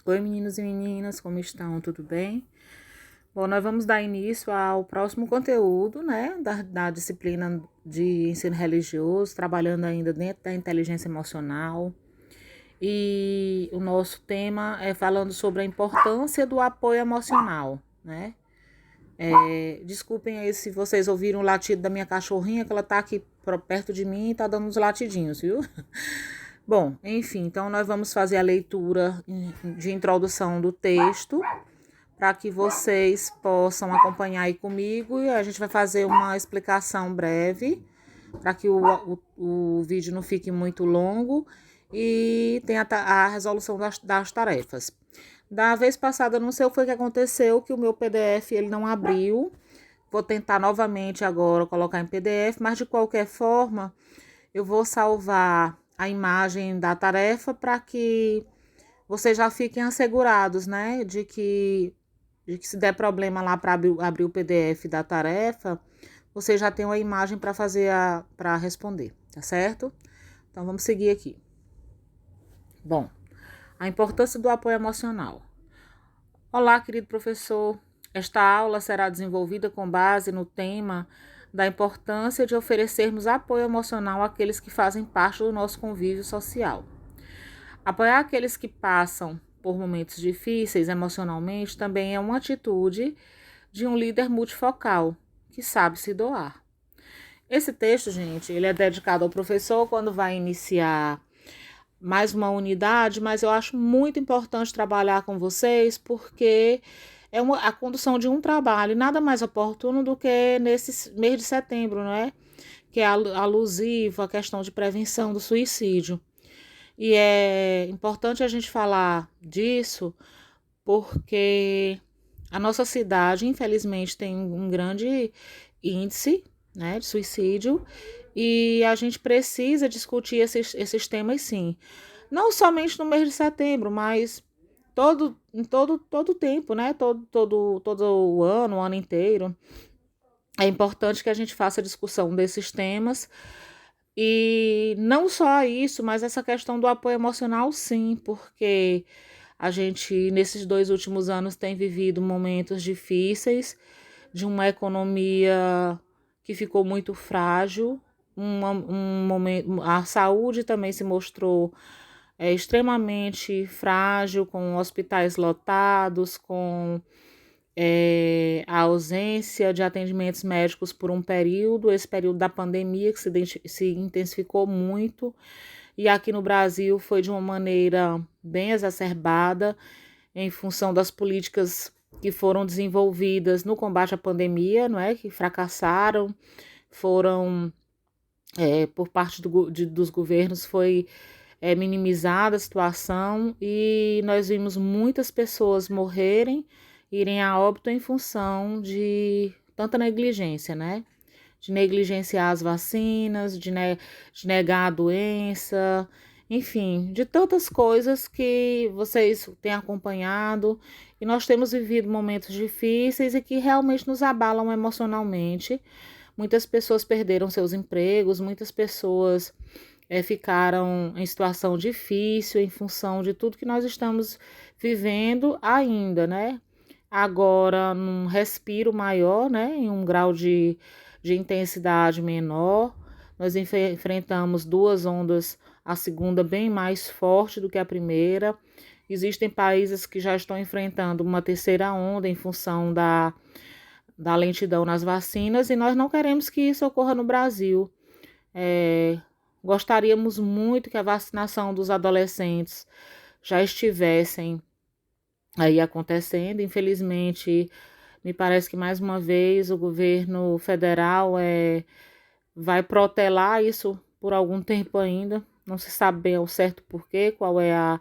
Oi, meninos e meninas, como estão? Tudo bem? Bom, nós vamos dar início ao próximo conteúdo, né, da disciplina de ensino religioso, trabalhando ainda dentro da inteligência emocional. E o nosso tema é falando sobre a importância do apoio emocional, né? Desculpem aí se vocês ouviram o latido da minha cachorrinha, que ela tá aqui perto de mim e tá dando uns latidinhos, viu? Bom, enfim, então nós vamos fazer a leitura de introdução do texto para que vocês possam acompanhar aí comigo e a gente vai fazer uma explicação breve para que o vídeo não fique muito longo e tenha a resolução das tarefas. Da vez passada, não sei o que foi que aconteceu, que o meu PDF ele não abriu. Vou tentar novamente agora colocar em PDF, mas de qualquer forma, eu vou salvar a imagem da tarefa para que vocês já fiquem assegurados, né, de que se der problema lá para abrir o PDF da tarefa, você já tem uma imagem para para responder, tá certo? Então vamos seguir aqui. Bom, a importância do apoio emocional. Olá, querido professor. Esta aula será desenvolvida com base no tema da importância de oferecermos apoio emocional àqueles que fazem parte do nosso convívio social. Apoiar aqueles que passam por momentos difíceis emocionalmente também é uma atitude de um líder multifocal que sabe se doar. Esse texto, gente, ele é dedicado ao professor quando vai iniciar mais uma unidade, mas eu acho muito importante trabalhar com vocês porque a condução de um trabalho, nada mais oportuno do que nesse mês de setembro, não é? Que é alusivo à questão de prevenção do suicídio. E é importante a gente falar disso porque a nossa cidade, infelizmente, tem um grande índice, né, de suicídio e a gente precisa discutir esses temas, sim. Não somente no mês de setembro, mas todo o tempo, né? Todo o ano inteiro. É importante que a gente faça discussão desses temas. E não só isso, mas essa questão do apoio emocional, sim, porque a gente, nesses 2 últimos anos, tem vivido momentos difíceis, de uma economia que ficou muito frágil, um momento, a saúde também se mostrou extremamente frágil, com hospitais lotados, com a ausência de atendimentos médicos por um período, esse período da pandemia que se intensificou muito, e aqui no Brasil foi de uma maneira bem exacerbada, em função das políticas que foram desenvolvidas no combate à pandemia, não é? Que fracassaram, foram, por parte dos governos, foi minimizada a situação e nós vimos muitas pessoas morrerem, irem a óbito em função de tanta negligência, né? De negligenciar as vacinas, de negar a doença, enfim, de tantas coisas que vocês têm acompanhado e nós temos vivido momentos difíceis e que realmente nos abalam emocionalmente. Muitas pessoas perderam seus empregos, muitas pessoas ficaram em situação difícil em função de tudo que nós estamos vivendo ainda, né? Agora, num respiro maior, né? Em um grau de intensidade menor. Nós enfrentamos 2 ondas, a segunda bem mais forte do que a primeira. Existem países que já estão enfrentando uma terceira onda em função da lentidão nas vacinas e nós não queremos que isso ocorra no Brasil. Gostaríamos muito que a vacinação dos adolescentes já estivessem aí acontecendo. Infelizmente, me parece que mais uma vez o governo federal vai protelar isso por algum tempo ainda. Não se sabe bem ao certo porquê, qual é a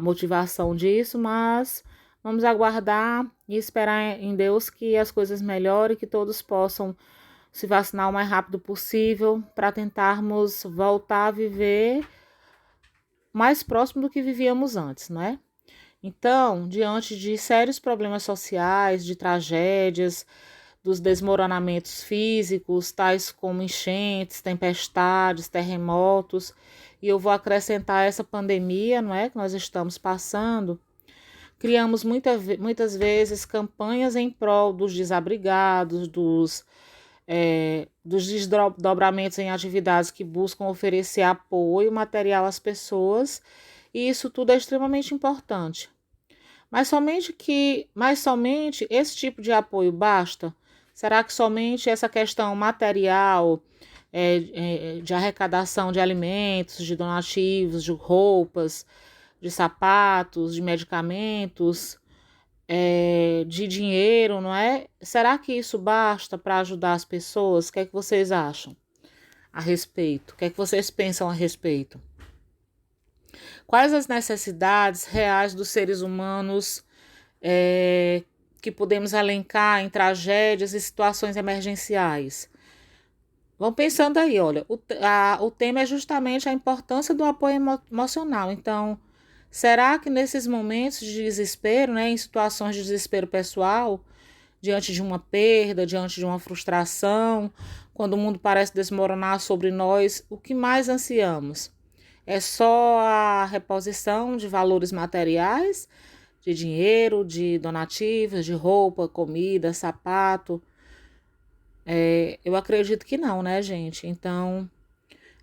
motivação disso, mas vamos aguardar e esperar em Deus que as coisas melhorem, que todos possam se vacinar o mais rápido possível para tentarmos voltar a viver mais próximo do que vivíamos antes, não é? Então, diante de sérios problemas sociais, de tragédias, dos desmoronamentos físicos, tais como enchentes, tempestades, terremotos, e eu vou acrescentar essa pandemia, não é, que nós estamos passando. Criamos muitas vezes campanhas em prol dos desabrigados, dos desdobramentos em atividades que buscam oferecer apoio material às pessoas, e isso tudo é extremamente importante. Mas somente esse tipo de apoio basta? Será que somente essa questão material, de arrecadação de alimentos, de donativos, de roupas, de sapatos, de medicamentos, de dinheiro, não é? Será que isso basta para ajudar as pessoas? O que é que vocês acham a respeito? O que é que vocês pensam a respeito? Quais as necessidades reais dos seres humanos que podemos elencar em tragédias e situações emergenciais? Vão pensando aí, olha, o tema é justamente a importância do apoio emocional. Então, será que nesses momentos de desespero, né, em situações de desespero pessoal, diante de uma perda, diante de uma frustração, quando o mundo parece desmoronar sobre nós, o que mais ansiamos? É só a reposição de valores materiais, de dinheiro, de donativos, de roupa, comida, sapato? Eu acredito que não, né, gente? Então,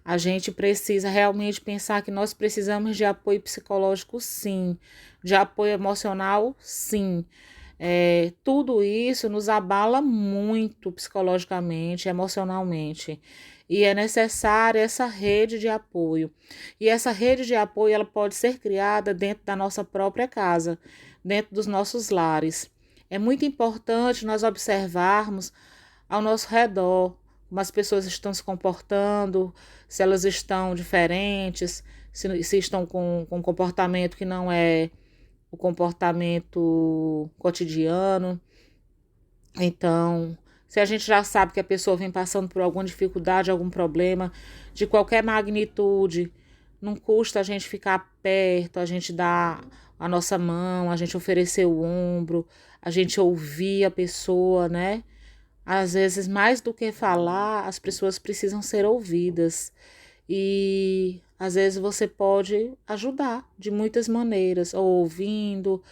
a gente precisa realmente pensar que nós precisamos de apoio psicológico, sim, de apoio emocional, sim. Tudo isso nos abala muito psicologicamente, emocionalmente. E é necessária essa rede de apoio. E essa rede de apoio ela pode ser criada dentro da nossa própria casa, dentro dos nossos lares. É muito importante nós observarmos ao nosso redor como as pessoas estão se comportando, se elas estão diferentes, se estão com um comportamento que não é o comportamento cotidiano. Então, se a gente já sabe que a pessoa vem passando por alguma dificuldade, algum problema de qualquer magnitude, não custa a gente ficar perto, a gente dar a nossa mão, a gente oferecer o ombro, a gente ouvir a pessoa, né? Às vezes, mais do que falar, as pessoas precisam ser ouvidas. E às vezes você pode ajudar de muitas maneiras, ou ouvindo,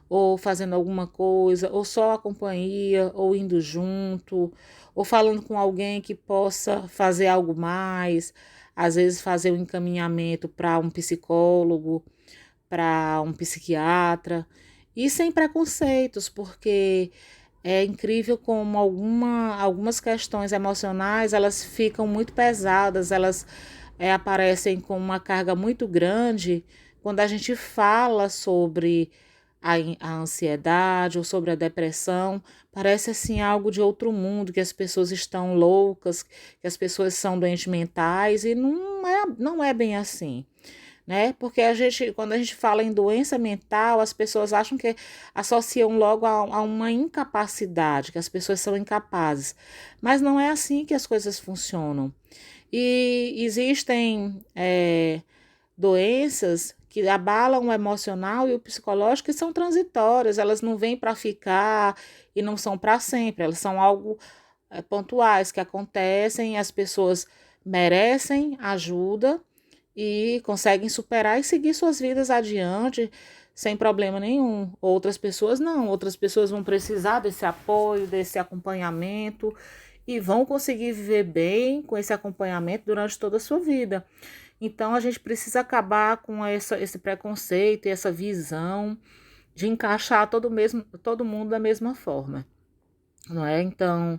ou fazendo alguma coisa, ou só a companhia, ou indo junto, ou falando com alguém que possa fazer algo mais, às vezes fazer um encaminhamento para um psicólogo, para um psiquiatra, e sem preconceitos, porque é incrível como algumas questões emocionais elas ficam muito pesadas, elas aparecem com uma carga muito grande quando a gente fala sobre a ansiedade ou sobre a depressão. Parece assim algo de outro mundo, que as pessoas estão loucas, que as pessoas são doentes mentais, e não é bem assim, né? Porque quando a gente fala em doença mental, as pessoas acham que associam logo a uma incapacidade, que as pessoas são incapazes. Mas não é assim que as coisas funcionam. E existem doenças que abalam o emocional e o psicológico e são transitórias, elas não vêm para ficar e não são para sempre, elas são algo pontuais que acontecem, as pessoas merecem ajuda e conseguem superar e seguir suas vidas adiante sem problema nenhum. Outras pessoas não, outras pessoas vão precisar desse apoio, desse acompanhamento e vão conseguir viver bem com esse acompanhamento durante toda a sua vida. Então a gente precisa acabar com esse preconceito e essa visão de encaixar todo mundo da mesma forma, não é? Então,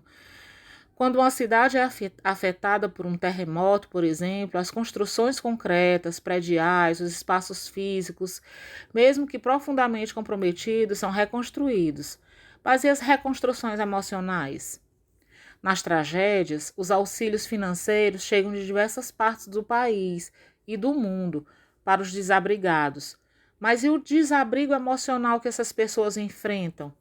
quando uma cidade é afetada por um terremoto, por exemplo, as construções concretas, prediais, os espaços físicos, mesmo que profundamente comprometidos, são reconstruídos. Mas e as reconstruções emocionais? Nas tragédias, os auxílios financeiros chegam de diversas partes do país e do mundo para os desabrigados. Mas e o desabrigo emocional que essas pessoas enfrentam?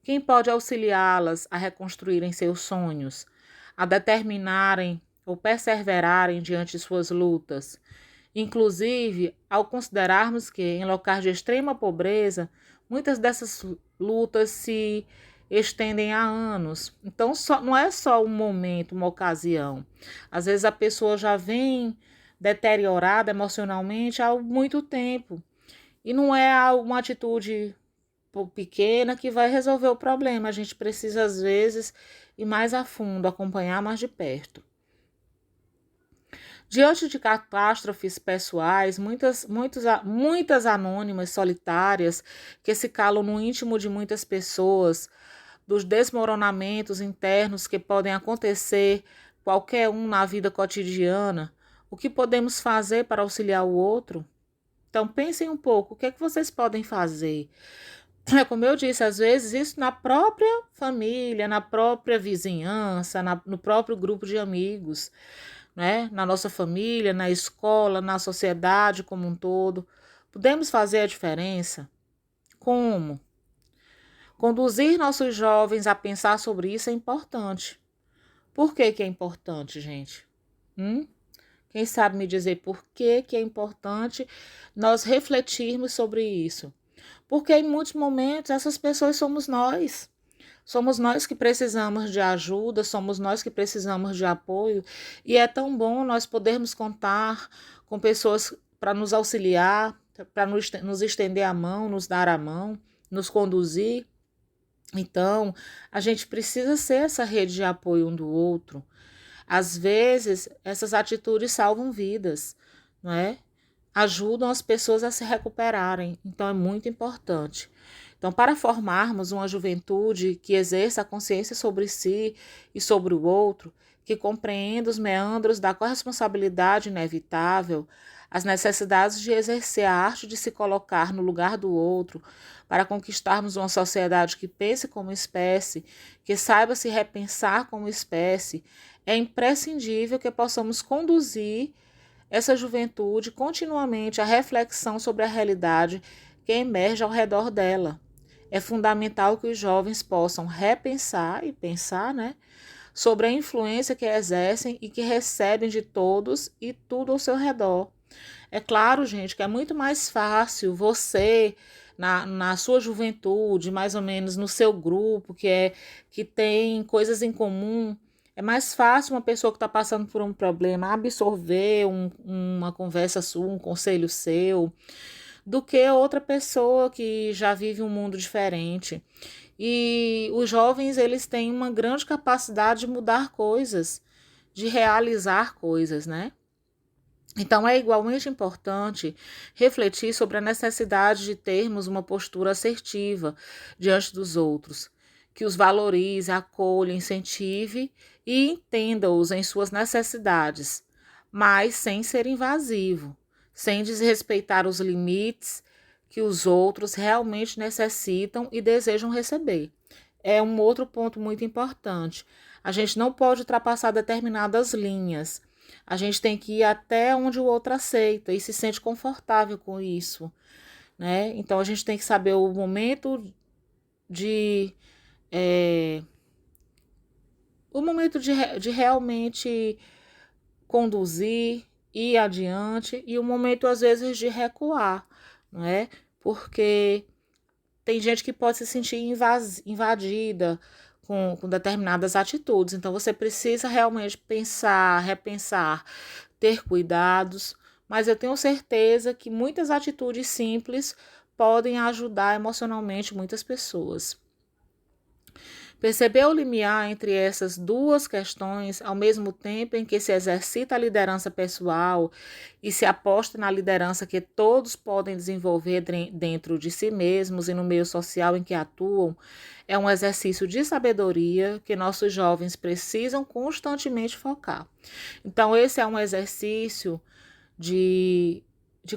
Quem pode auxiliá-las a reconstruírem seus sonhos, a determinarem ou perseverarem diante de suas lutas? Inclusive, ao considerarmos que, em locais de extrema pobreza, muitas dessas lutas se estendem há anos. Então, não é só um momento, uma ocasião. Às vezes a pessoa já vem deteriorada emocionalmente há muito tempo. E não é uma atitude pequena que vai resolver o problema. A gente precisa, às vezes, ir mais a fundo, acompanhar mais de perto. Diante de catástrofes pessoais, muitas anônimas, solitárias, que se calam no íntimo de muitas pessoas, dos desmoronamentos internos que podem acontecer qualquer um na vida cotidiana, o que podemos fazer para auxiliar o outro? Então pensem um pouco, o que é que vocês podem fazer? Como eu disse, às vezes isso na própria família, na própria vizinhança, no próprio grupo de amigos, né? Na nossa família, na escola, na sociedade como um todo. Podemos fazer a diferença? Como? Conduzir nossos jovens a pensar sobre isso é importante. Por que que é importante, gente? Quem sabe me dizer por que que é importante nós refletirmos sobre isso? Porque em muitos momentos essas pessoas somos nós. Somos nós que precisamos de ajuda, somos nós que precisamos de apoio. E é tão bom nós podermos contar com pessoas para nos auxiliar, para nos estender a mão, nos dar a mão, nos conduzir. Então, a gente precisa ser essa rede de apoio um do outro. Às vezes, essas atitudes salvam vidas, não é? Ajudam as pessoas a se recuperarem. Então, é muito importante. Então, para formarmos uma juventude que exerça a consciência sobre si e sobre o outro, que compreenda os meandros da corresponsabilidade inevitável, as necessidades de exercer a arte de se colocar no lugar do outro, para conquistarmos uma sociedade que pense como espécie, que saiba se repensar como espécie, é imprescindível que possamos conduzir essa juventude continuamente à reflexão sobre a realidade que emerge ao redor dela. É fundamental que os jovens possam repensar e pensar, né, sobre a influência que exercem e que recebem de todos e tudo ao seu redor. É claro, gente, que é muito mais fácil você, na sua juventude, mais ou menos no seu grupo, que tem coisas em comum. É mais fácil uma pessoa que está passando por um problema absorver uma conversa sua, um conselho seu, do que outra pessoa que já vive um mundo diferente. E os jovens, eles têm uma grande capacidade de mudar coisas, de realizar coisas, né? Então, é igualmente importante refletir sobre a necessidade de termos uma postura assertiva diante dos outros, que os valorize, acolha, incentive e entenda-os em suas necessidades, mas sem ser invasivo, sem desrespeitar os limites que os outros realmente necessitam e desejam receber. É um outro ponto muito importante. A gente não pode ultrapassar determinadas linhas. A gente tem que ir até onde o outro aceita e se sente confortável com isso, né? Então a gente tem que saber o momento de é, de realmente conduzir, ir adiante e o momento às vezes de recuar, não é? Porque tem gente que pode se sentir invadida com determinadas atitudes. Então, você precisa realmente pensar, repensar, ter cuidados. Mas eu tenho certeza que muitas atitudes simples podem ajudar emocionalmente muitas pessoas. Perceber o limiar entre essas duas questões, ao mesmo tempo em que se exercita a liderança pessoal e se aposta na liderança que todos podem desenvolver dentro de si mesmos e no meio social em que atuam, é um exercício de sabedoria que nossos jovens precisam constantemente focar. Então, esse é um exercício de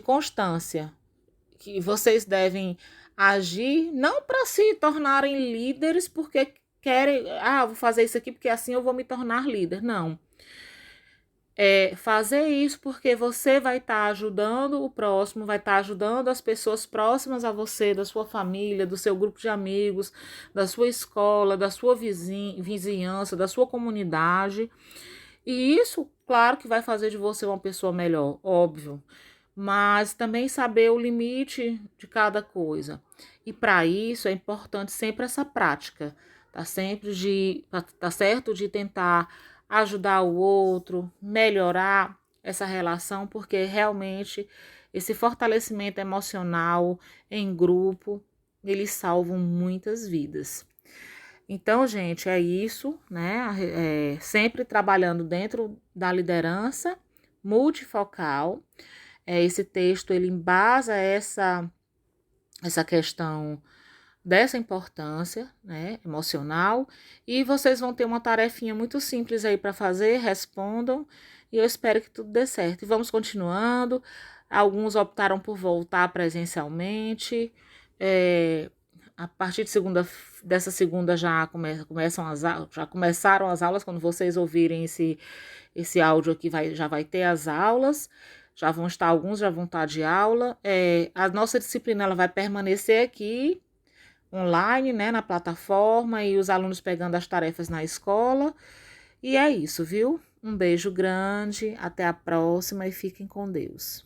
constância, que vocês devem agir não para se tornarem líderes porque querem, vou fazer isso aqui porque assim eu vou me tornar líder. Não. É fazer isso porque você vai estar ajudando o próximo, vai estar ajudando as pessoas próximas a você, da sua família, do seu grupo de amigos, da sua escola, da sua vizinhança, da sua comunidade. E isso, claro, que vai fazer de você uma pessoa melhor, óbvio. Mas também saber o limite de cada coisa. E para isso é importante sempre essa prática, tá certo de tentar ajudar o outro, melhorar essa relação, porque realmente esse fortalecimento emocional em grupo eles salvam muitas vidas. Então, gente, é isso, né? Sempre trabalhando dentro da liderança multifocal. Esse texto, ele embasa essa questão dessa importância, né, emocional, e vocês vão ter uma tarefinha muito simples aí para fazer, respondam, e eu espero que tudo dê certo. E vamos continuando. Alguns optaram por voltar presencialmente. A partir dessa segunda já começaram as aulas. Quando vocês ouvirem esse áudio aqui, já vai ter as aulas. Alguns já vão estar de aula. A nossa disciplina ela vai permanecer aqui online, né, na plataforma, e os alunos pegando as tarefas na escola. E é isso, viu? Um beijo grande, até a próxima e fiquem com Deus.